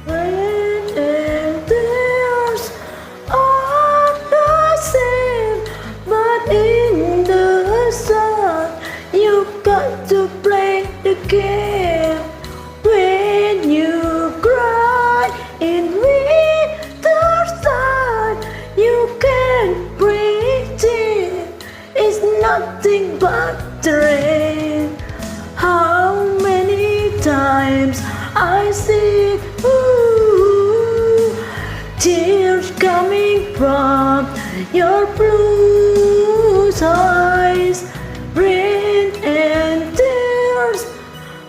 Rain and tears are the same, but in the sun you got to play the game. When you cry in winter sun, you can't breathe in. It's nothing but the rain. How many times I see tears coming from your blue eyes. Rain and tears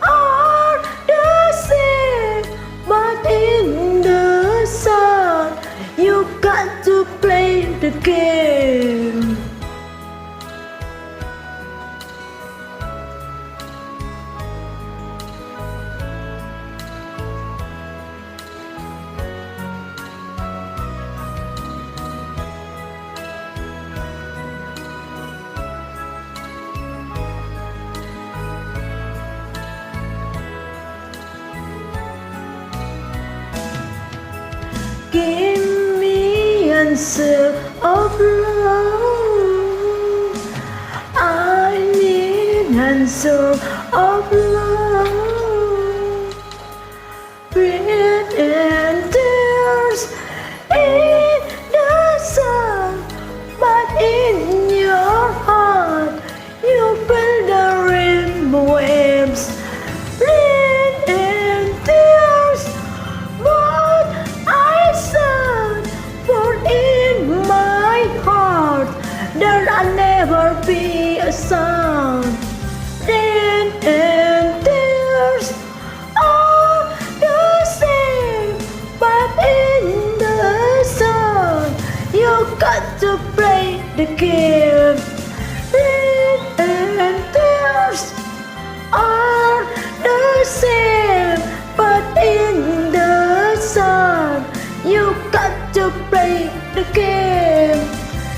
are the same, but in the sun you got to play the game. Give me answer of love. I need answer of love. Rain and tears in the sun, but in your heart you feel the rainbow waves. Rain and tears, but I said, for in my heart there'll never be a sound. Rain and tears are the same, but in the sun you got to play the game. Rain and tears are the same, but in the sun you got to play the game.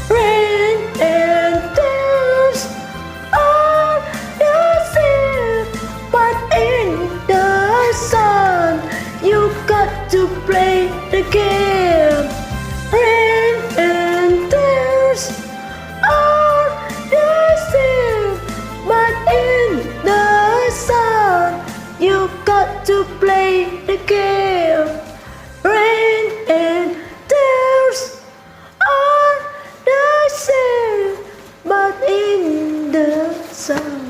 Rain and tears are the same, but in the sun you got to play the game. Rain and tears are the same, but in the sun you got to play the game. Rain and tears are the same, but in the sun